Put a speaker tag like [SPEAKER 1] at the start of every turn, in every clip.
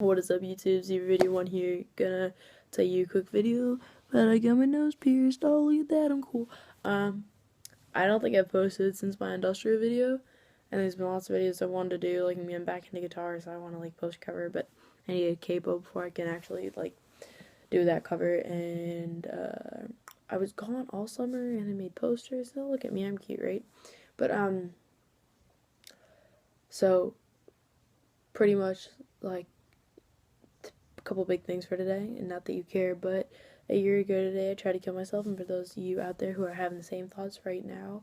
[SPEAKER 1] What is up, YouTube? Z-Video1 here. Gonna tell you a quick video that I got my nose pierced. Oh, look at that, I'm cool. I don't think I've posted since my industrial video, and there's been lots of videos I wanted to do, like me, I'm back into guitar, so I want to like post cover, but I need a capo before I can actually like do that cover. And I was gone all summer, and I made posters. So look at me, I'm cute, right? But so pretty much like couple big things for today, and not that you care, but a year ago today I tried to kill myself, and for those of you out there who are having the same thoughts right now,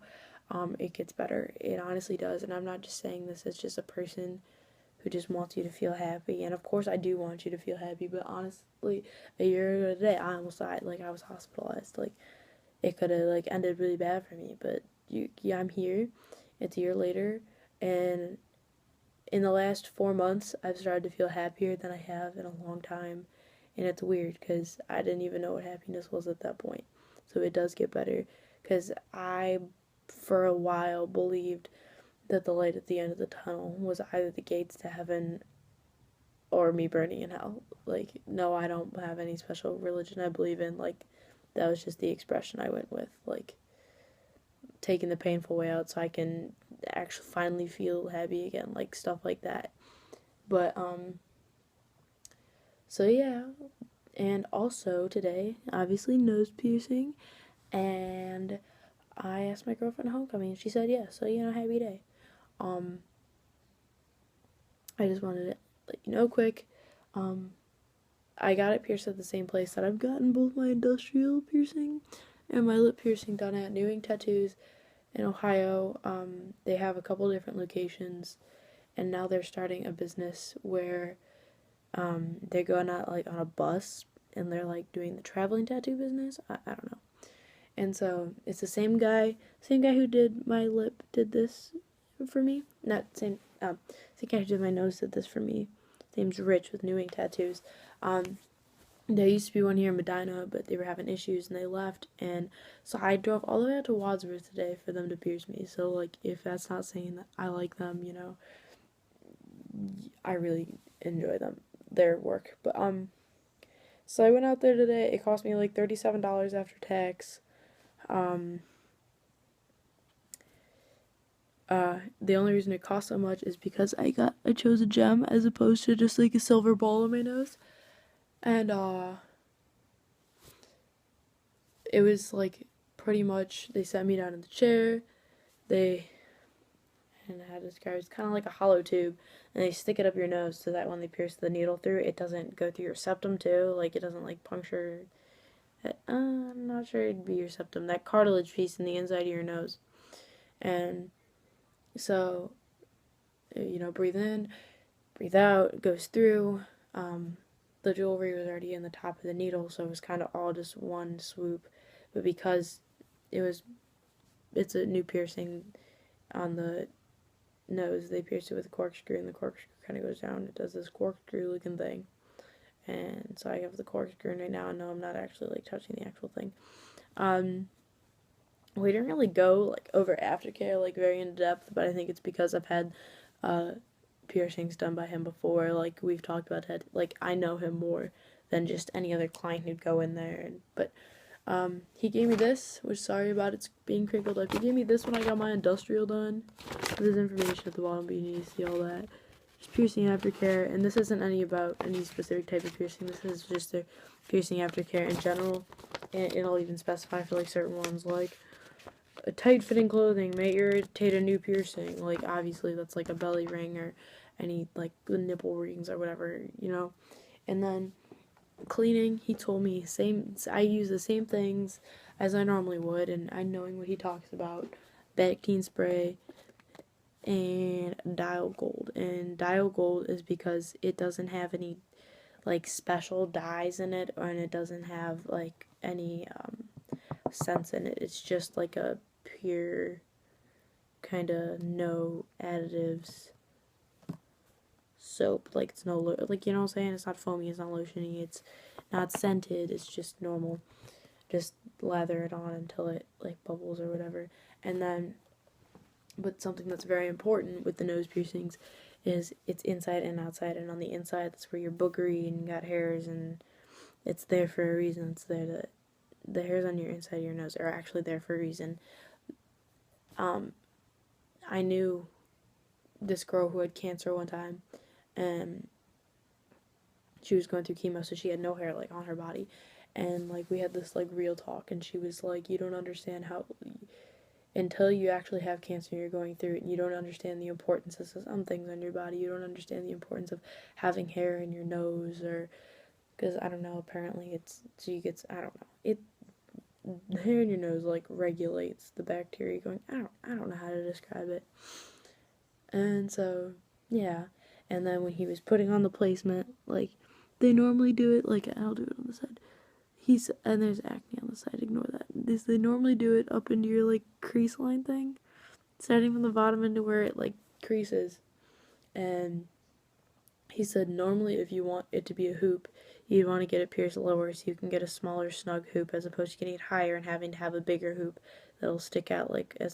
[SPEAKER 1] it gets better. It honestly does, and I'm not just saying this as just a person who just wants you to feel happy, and of course I do want you to feel happy, but honestly, a year ago today I almost died. Like, I was hospitalized. Like, it could have like ended really bad for me, but yeah, I'm here. It's a year later, and in the last 4 months, I've started to feel happier than I have in a long time. And it's weird because I didn't even know what happiness was at that point. So it does get better, because I, for a while, believed that the light at the end of the tunnel was either the gates to heaven or me burning in hell. Like, no, I don't have any special religion I believe in. Like, that was just the expression I went with. Like, taking the painful way out so I can actually finally feel happy again. Like, stuff like that. But so yeah, and also today, obviously nose piercing, and I asked my girlfriend at homecoming, and she said yes. So, happy day. Um, I just wanted to let you know quick. Um, I got it pierced at the same place that I've gotten both my industrial piercing and my lip piercing done at New Ink Tattoos in Ohio. They have a couple different locations, and now they're starting a business where they're going out like on a bus, and they're like doing the traveling tattoo business. I don't know. And so it's the same guy who did my lip did this for me. Not same guy who did my nose did this for me. His name's Rich with New Ink Tattoos. There used to be one here in Medina, but they were having issues and they left. And so I drove all the way out to Wadsworth today for them to pierce me. So, like, if that's not saying that I like them, I really enjoy their work. But so I went out there today. It cost me like $37 after tax. The only reason it cost so much is because I chose a gem as opposed to just like a silver ball on my nose. And it was like pretty much they sat me down in the chair. They and I had to describe it's kind of like a hollow tube, and they stick it up your nose so that when they pierce the needle through, it doesn't go through your septum too. Like, it doesn't like puncture. I'm not sure it'd be your septum, that cartilage piece in the inside of your nose. And so, breathe in, breathe out, it goes through. The jewelry was already in the top of the needle, so it was kind of all just one swoop. But because it's a new piercing on the nose, they pierced it with a corkscrew, and the corkscrew kind of goes down. It does this corkscrew looking thing. And so I have the corkscrew in right now, and no, I'm not actually like touching the actual thing. We didn't really go like over aftercare like very in depth, but I think it's because I've had piercings done by him before. Like, we've talked about it. Like, I know him more than just any other client who'd go in there. But he gave me this, which, sorry about it being crinkled up. He gave me this when I got my industrial done. There's information at the bottom, but you need to see all that. Just piercing aftercare, and this isn't about any specific type of piercing. This is just the piercing aftercare in general, and it'll even specify for like certain ones, like a tight-fitting clothing may irritate a new piercing. Like, obviously that's like a belly ring or any like the nipple rings or whatever, And then cleaning, he told me I use the same things as I normally would, and I knowing what he talks about, Bactine spray and Dial Gold. And Dial Gold is because it doesn't have any like special dyes in it, and it doesn't have like any scents in it. It's just like a pure kind of no additives soap. Like, it's no like, you know what I'm saying, it's not foamy, it's not lotiony, it's not scented, it's just normal. Just lather it on until it like bubbles or whatever. And then, but something that's very important with the nose piercings is it's inside and outside, and on the inside that's where you're boogery and you got hairs, and it's there for a reason. It's there to, the hairs on your inside of your nose are actually there for a reason. I knew this girl who had cancer one time, and she was going through chemo, so she had no hair like on her body, and like we had this like real talk, and she was like, you don't understand how, until you actually have cancer and you're going through it, and you don't understand the importance of some things on your body, you don't understand the importance of having hair in your nose, or because I don't know, apparently it's, she gets, I don't know, it, the hair in your nose like regulates the bacteria going, I don't know how to describe it. And so yeah, and then when he was putting on the placement, like they normally do it, like I'll do it on the side, he's, and there's acne on the side, ignore that, this, they normally do it up into your like crease line thing, starting from the bottom into where it like creases. And he said normally if you want it to be a hoop, you'd want to get it pierced lower so you can get a smaller snug hoop, as opposed to getting it higher and having to have a bigger hoop that'll stick out like as